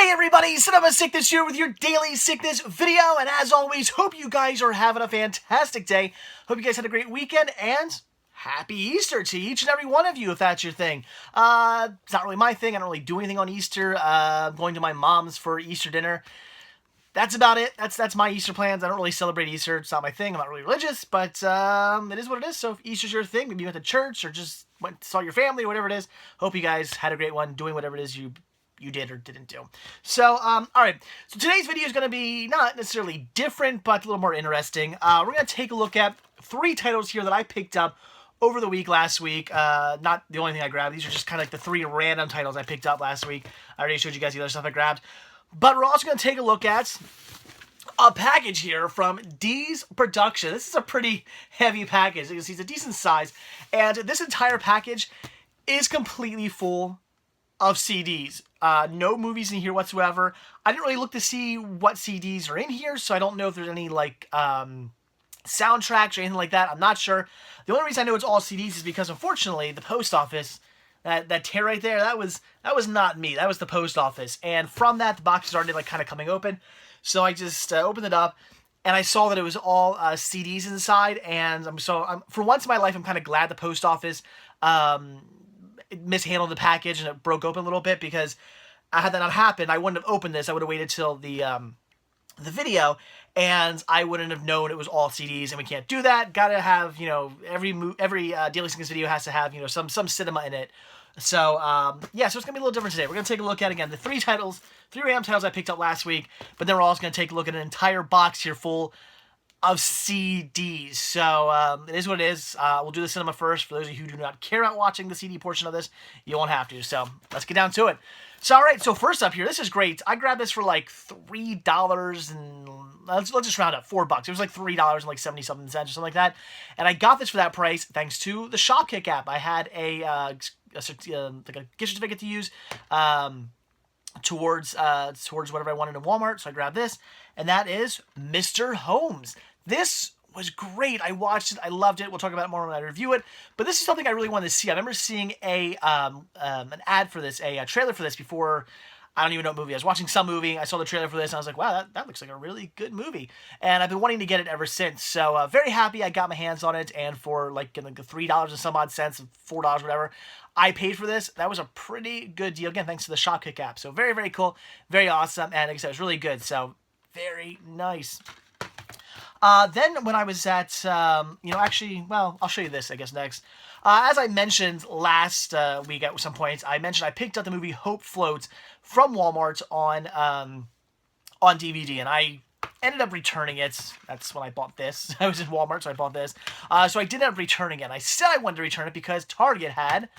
Hey everybody, Cinema Sickness here with your daily sickness video, and as always, hope you guys are having a fantastic day. Hope you guys had a great weekend, and happy Easter to each and every one of you if that's your thing. It's not really my thing. I don't really do anything on Easter. I'm going to my mom's for Easter dinner. That's about it. That's my Easter plans. I don't really celebrate Easter. It's not my thing. I'm not really religious, but it is what it is. So if Easter's your thing, maybe you went to church or just saw your family or whatever it is, hope you guys had a great one doing whatever it is you did or didn't do. So, alright. So today's video is going to be not necessarily different, but a little more interesting. We're going to take a look at 3 titles here that I picked up over the week last week. Not the only thing I grabbed. These are just kind of like the 3 random titles I picked up last week. I already showed you guys the other stuff I grabbed. But we're also going to take a look at a package here from D's Production. This is a pretty heavy package. You can see it's a decent size. And this entire package is completely full of CDs. No movies in here whatsoever. I didn't really look to see what CDs are in here, so I don't know if there's any, like, soundtracks or anything like that. I'm not sure. The only reason I know it's all CDs is because, unfortunately, the post office, that tear right there, that was not me. That was the post office. And from that, the box started, like, kind of coming open. So I just opened it up, and I saw that it was all CDs inside, and for once in my life, I'm kind of glad the post office it mishandled the package and it broke open a little bit, because had that not happened, I wouldn't have opened this. I would have waited till the video, and I wouldn't have known it was all CDs, and we can't do that. Gotta have, you know, every Daily Sickness video has to have, you know, some cinema in it. So, yeah, so it's gonna be a little different today. We're gonna take a look at, again, the 3 random titles I picked up last week, but then we're also gonna take a look at an entire box here full of CDs. So, it is what it is. We'll do the cinema first. For those of you who do not care about watching the CD portion of this, you won't have to. So, let's get down to it. So, alright, so first up here, this is great. I grabbed this for like $3 and, let's just round up, $4. It was like $3 and like 70-something cents or something like that. And I got this for that price thanks to the Shopkick app. I had like a gift certificate to use towards whatever I wanted in Walmart. So I grabbed this, and that is Mr. Holmes. This was great. I watched it. I loved it. We'll talk about it more when I review it. But this is something I really wanted to see. I remember seeing an ad for this, a trailer for this before. I don't even know what movie. I was watching some movie. I saw the trailer for this, and I was like, wow, that looks like a really good movie. And I've been wanting to get it ever since. So very happy I got my hands on it. And for like $3 and some odd cents, $4, whatever, I paid for this. That was a pretty good deal. Again, thanks to the Shopkick app. So very, very cool. Very awesome. And like I said, it was really good. So very nice. Then when I was at, actually, well, I'll show you this, I guess, next. As I mentioned last week at some point, I picked up the movie Hope Floats from Walmart on DVD, and I ended up returning it. That's when I bought this. I was in Walmart, so I bought this. So I did end up returning it. I said I wanted to return it because Target had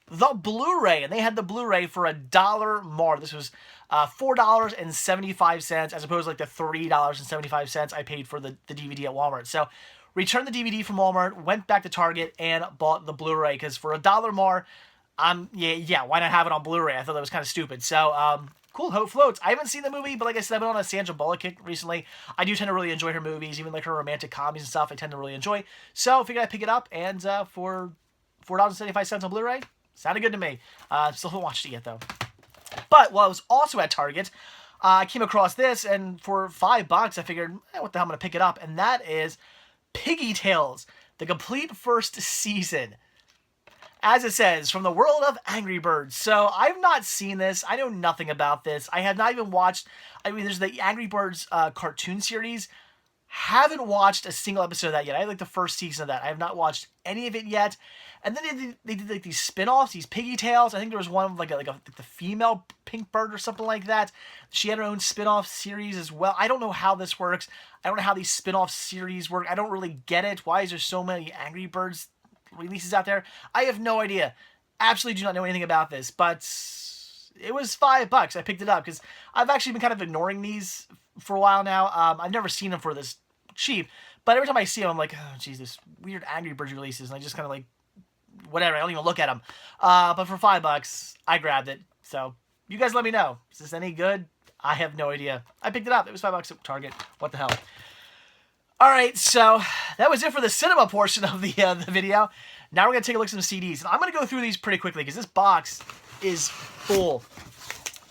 the Blu-ray, and they had the Blu-ray for $1 more. This was $4.75 as opposed to like the $3.75 I paid for the DVD at Walmart. So returned the DVD from Walmart, went back to Target, and bought the Blu-ray, because for $1 more, yeah, why not have it on Blu-ray? I thought that was kind of stupid. So, cool, Hope Floats. I haven't seen the movie, but like I said, I've been on a Sandra Bullock kick recently. I do tend to really enjoy her movies, even like her romantic comedies and stuff, I tend to really enjoy. So I figured I'd pick it up, and for $4.75 on Blu-ray, sounded good to me. Still haven't watched it yet, though. But while I was also at Target, I came across this, and for $5, I figured, what the hell, I'm going to pick it up. And that is Piggy Tales, the complete first season. As it says, from the world of Angry Birds. So, I've not seen this. I know nothing about this. I have not even watched, there's the Angry Birds cartoon series. Haven't watched a single episode of that yet. I had like the first season of that. I have not watched any of it yet. And then they did like these spin-offs, these Piggy Tales. I think there was one of like the female Pink Bird or something like that. She had her own spin-off series as well. I don't know how this works. I don't know how these spin-off series work. I don't really get it. Why is there so many Angry Birds releases out there? I have no idea. Absolutely do not know anything about this. But it was $5. I picked it up because I've actually been kind of ignoring these for a while now. I've never seen them for this cheap. But every time I see them, I'm like, oh, geez, this weird Angry Birds releases. And I just kind of like, whatever, I don't even look at them. But for $5, I grabbed it. So, you guys let me know. Is this any good? I have no idea. I picked it up. It was $5 at Target. What the hell? Alright, so that was it for the cinema portion of the video. Now we're going to take a look at some CDs. And I'm going to go through these pretty quickly because this box is full.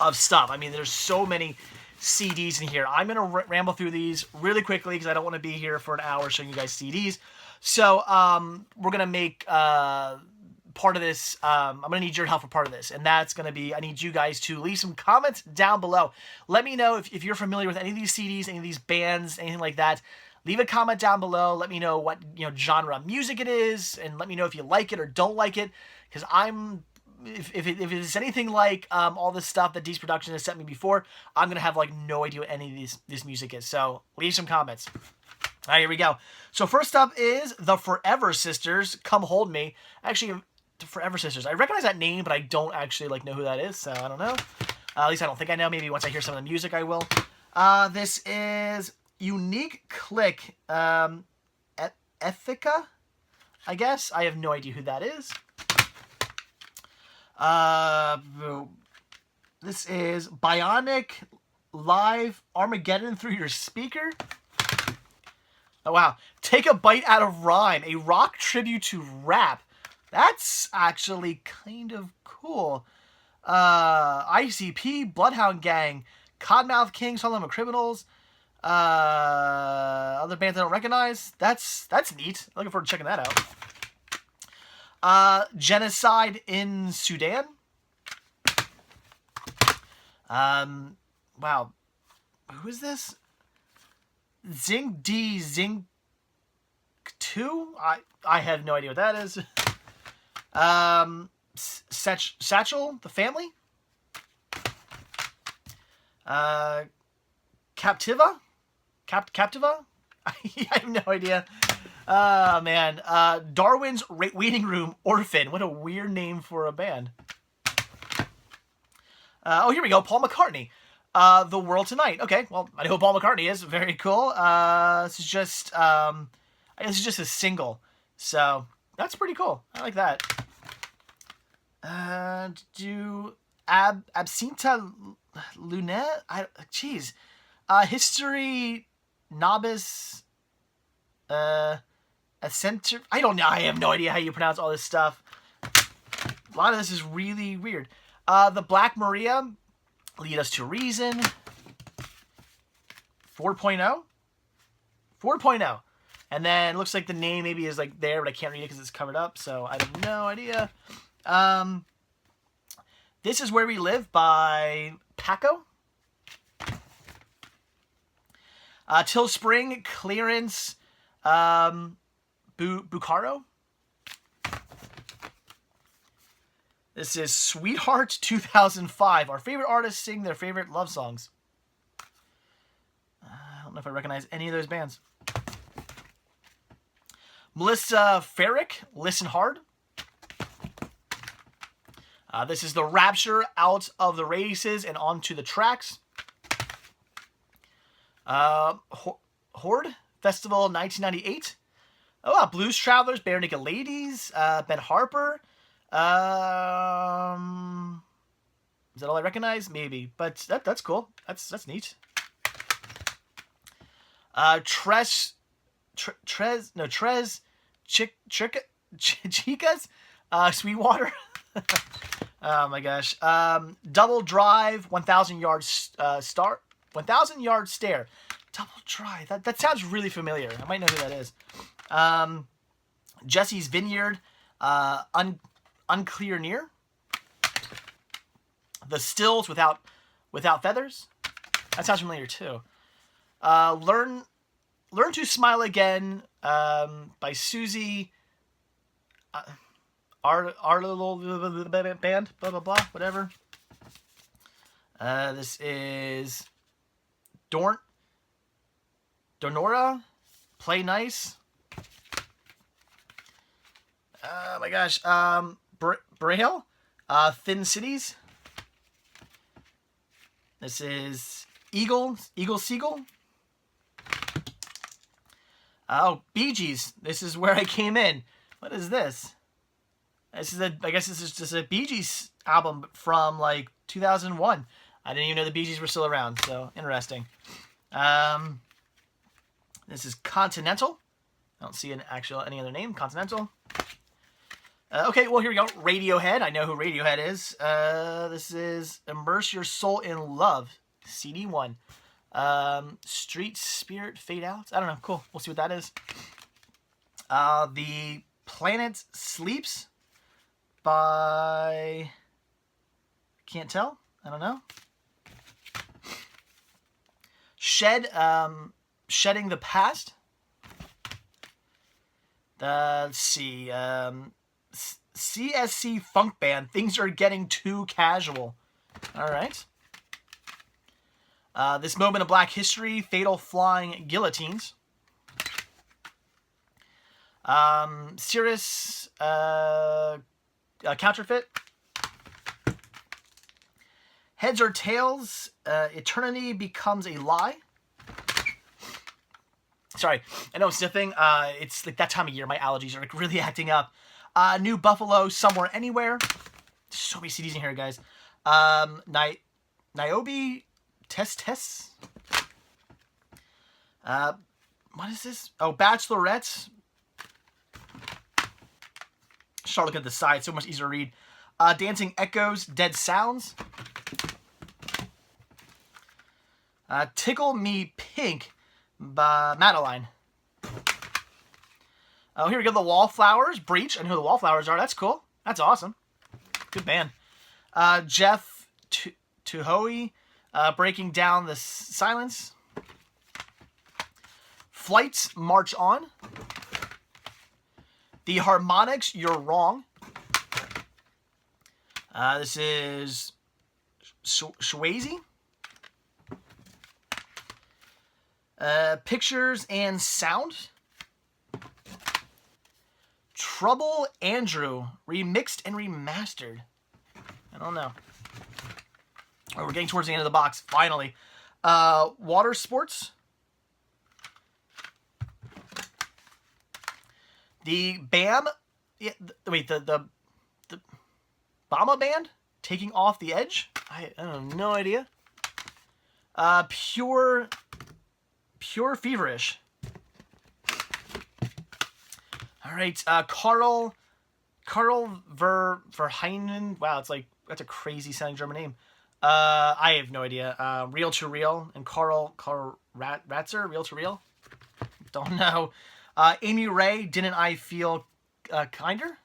of stuff. I mean, there's so many CDs in here. I'm going to ramble through these really quickly because I don't want to be here for an hour showing you guys CDs. So we're going to make part of this. I'm going to need your help for part of this. And that's going to be, I need you guys to leave some comments down below. Let me know if you're familiar with any of these CDs, any of these bands, anything like that. Leave a comment down below. Let me know what genre of music it is. And let me know if you like it or don't like it. Because if it is anything like all this stuff that Deez Production has sent me before, I'm going to have like no idea what any of this music is. So leave some comments. All right, here we go. So first up is the Forever Sisters, Come Hold Me. Actually, the Forever Sisters. I recognize that name, but I don't actually like know who that is, so I don't know. At least I don't think I know. Maybe once I hear some of the music, I will. This is Unique Click, Ethica, I guess. I have no idea who that is. This is Bionic Live Armageddon Through Your Speaker. Oh, wow. Take a Bite Out of Rhyme, a rock tribute to rap. That's actually kind of cool. ICP, Bloodhound Gang, Cottonmouth Kings, Harlem Criminals, other bands I don't recognize. That's neat. Looking forward to checking that out. Genocide in Sudan. Wow. Who is this? Zing D Zing 2? I have no idea what that is. Satchel, the Family. Captiva? Captiva? I have no idea. Oh, man. Darwin's Waiting Room, Orphan. What a weird name for a band. Oh, here we go. Paul McCartney. The World Tonight. Okay, well, I know who Paul McCartney is. Very cool. This is just a single. So, that's pretty cool. I like that. Absintha Lunette? Jeez. History Nobis a center. I don't know. I have no idea how you pronounce all this stuff. A lot of this is really weird. The Black Maria, Lead Us to Reason. 4.0? 4.0. And then it looks like the name maybe is like there, but I can't read it because it's covered up, so I have no idea. This Is Where We Live by Paco. Till Spring, Clearance, Bucaro. This is Sweetheart 2005. Our favorite artists sing their favorite love songs. I don't know if I recognize any of those bands. Melissa Ferrick, Listen Hard. This is The Rapture, Out of the Races and Onto the Tracks. Horde Festival 1998. Oh, wow. Blues Travelers, Bare Naked Ladies, Ben Harper. Is that all I recognize? Maybe, but that's cool. That's neat. Chicas, Sweetwater. Oh my gosh. Double Drive, 1,000 yards 1,000 yard stare. Double Drive. That sounds really familiar. I might know who that is. Jesse's Vineyard, Unclear Near. The Stills, Without Feathers. That sounds familiar too. Learn to Smile Again, by Susie. Our little band, blah blah blah, whatever. This is Donora, Play Nice. Oh my gosh. Braille, Thin Cities. This is Eagle Seagull. Oh, Bee Gees. This is Where I Came In. What is this? I guess this is just a Bee Gees album from like 2001. I didn't even know the Bee Gees were still around, so interesting. This is Continental. I don't see any other name. Continental. Okay, well, here we go. Radiohead. I know who Radiohead is. This is Immerse Your Soul in Love, CD1. Street Spirit Fade Out. I don't know. Cool. We'll see what that is. The Planet Sleeps by... Can't tell. I don't know. Shedding the Past. Let's see. CSC Funk Band. Things Are Getting Too Casual. All right. This Moment of Black History. Fatal Flying Guillotines. Cirrus Counterfeit. Heads or Tails. Eternity Becomes a Lie. Sorry, I know it's sniffing. It's like that time of year. My allergies are like really acting up. New Buffalo, Somewhere Anywhere. There's so many CDs in here, guys. Niobe, Tess. What is this? Oh, Bachelorettes. Start looking at the side. So much easier to read. Dancing Echoes, Dead Sounds. Tickle Me Pink by Madeline. Oh, here we go. The Wallflowers, Breach. I know who the Wallflowers are. That's cool. That's awesome. Good band. Jeff Tuhoe, Breaking Down the Silence. Flights, March On. The Harmonics, You're Wrong. This is Swayze. Pictures and Sound. Trouble Andrew, remixed and remastered. I don't know. Oh, we're getting towards the end of the box, finally. Water Sports. The BAM. Yeah, the Bama Band, Taking Off the Edge. I have no idea. Pure Feverish. All right, Karl Verheyen. Wow, it's like, that's a crazy sounding German name. I have no idea. Real to Real and Karl Ratzer, Real to Real. Don't know. Amy Ray, Didn't I Feel Kinder?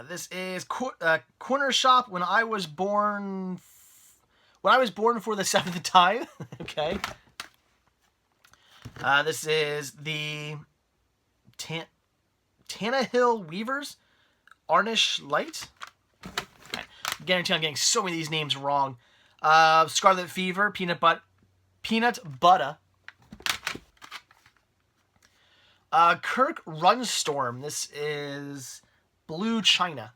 This is Corner Shop, When I Was Born for the Seventh Time. Okay. This is the Tannehill Weavers, Arnish Light. I guarantee I'm getting so many of these names wrong. Scarlet Fever, Peanut Butter. Kirk Runstorm. This is Blue China.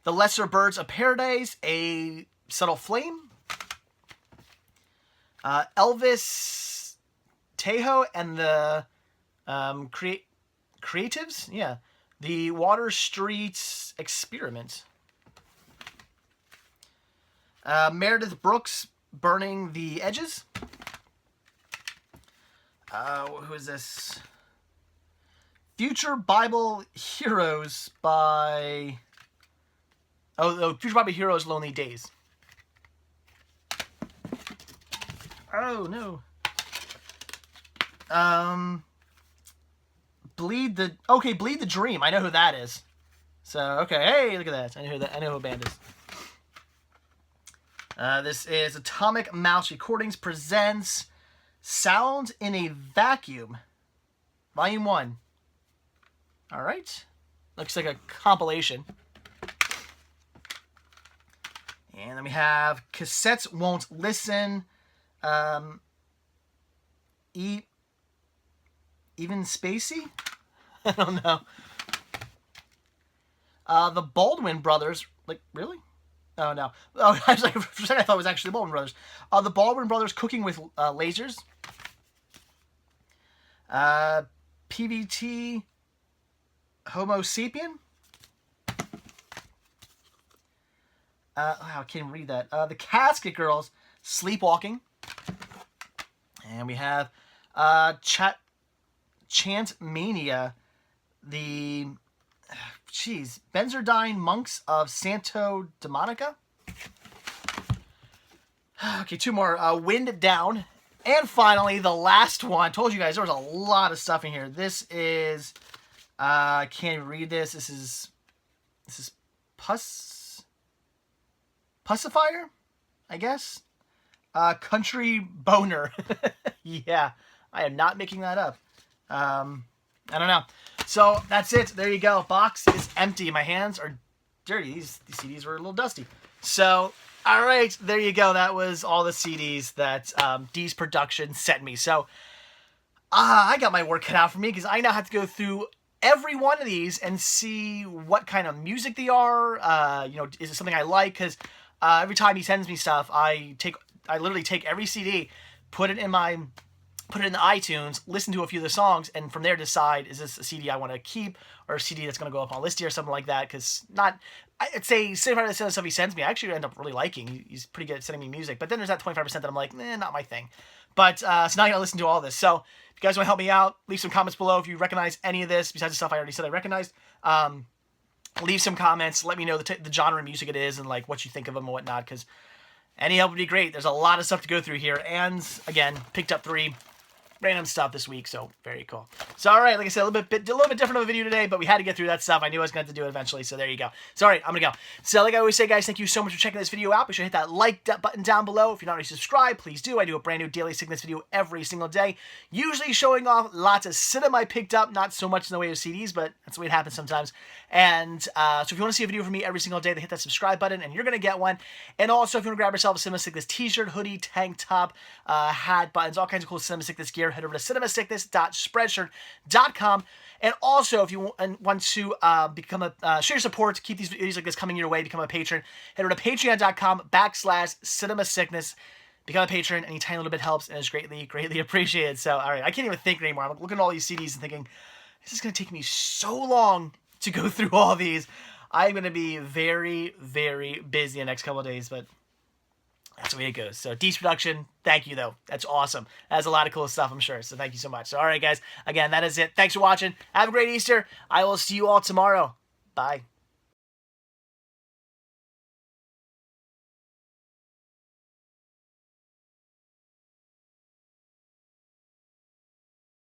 The Lesser Birds of Paradise, A Subtle Flame. Elvis Tejo and the Creatives. Yeah. The Water Streets Experiment. Meredith Brooks, Burning the Edges. Who is this? Future Bible Heroes by... Oh, Future Bible Heroes, Lonely Days. Oh, no. Bleed the Dream. I know who that is. So, okay. Hey, look at that. I know who a band is. This is Atomic Mouse Recordings presents Sound in a Vacuum, Volume 1. All right. Looks like a compilation. And then we have Cassettes Won't Listen. Even Spacey? I don't know. The Baldwin Brothers. Like, really? Oh, no. Oh, I was like, for a second I thought it was actually the Baldwin Brothers. The Baldwin Brothers Cooking with Lasers. PVT Homo Sapien. I can't even read that. The Casket Girls, Sleepwalking. And we have Chant Mania, the, Benzardine Monks of Santo Dominica. Okay, 2 more. Wind Down. And finally, the last one. I told you guys there was a lot of stuff in here. This is, I can't even read this. This is Pussifier, I guess. Country Boner. Yeah, I am not making that up. I don't know. So that's it. There you go. Box is empty. My hands are dirty. These CDs were a little dusty. So, all right, there you go. That was all the CDs that Dee's Production sent me. So I got my work cut out for me because I now have to go through every one of these and see what kind of music they are. You know, is it something I like? Because every time he sends me stuff, I literally take every CD, put it in the iTunes, listen to a few of the songs, and from there decide, is this a CD I want to keep or a CD that's going to go up on a list here or something like that? Because I'd say 75% of the stuff he sends me, I actually end up really liking. He's pretty good at sending me music. But then there's that 25% that I'm like, not my thing. But, so now I got to listen to all this. So if you guys want to help me out, leave some comments below if you recognize any of this, besides the stuff I already said I recognized. Leave some comments. Let me know the genre of music it is and, like, what you think of them and whatnot, because any help would be great. There's a lot of stuff to go through here. And, again, picked up 3 random stuff this week, so very cool. So, all right, like I said, a little bit different of a video today, but we had to get through that stuff. I knew I was going to have to do it eventually, so there you go. So, all right, I'm going to go. So, like I always say, guys, thank you so much for checking this video out. Be sure to hit that like button down below. If you're not already subscribed, please do. I do a brand new Daily Sickness video every single day, usually showing off lots of cinema I picked up, not so much in the way of CDs, but that's the way it happens sometimes. And so if you want to see a video from me every single day, then hit that subscribe button, and you're going to get one. And also, if you want to grab yourself a Cinema Sickness t-shirt, hoodie, tank top, hat, buttons, all kinds of cool Cinema Sickness gear, head over to cinemasickness.spreadshirt.com. And also, if you want to become show your support to keep these videos like this coming your way, become a patron, head over to patreon.com/cinemasickness. Become a patron. Any tiny little bit helps and is greatly, greatly appreciated. So, all right, I can't even think anymore. I'm looking at all these CDs and thinking, this is going to take me so long to go through all these. I'm going to be very, very busy in the next couple of days, but that's the way it goes. So, Dee's Production, thank you, though. That's awesome. That's a lot of cool stuff, I'm sure. So, thank you so much. So, all right, guys. Again, that is it. Thanks for watching. Have a great Easter. I will see you all tomorrow. Bye.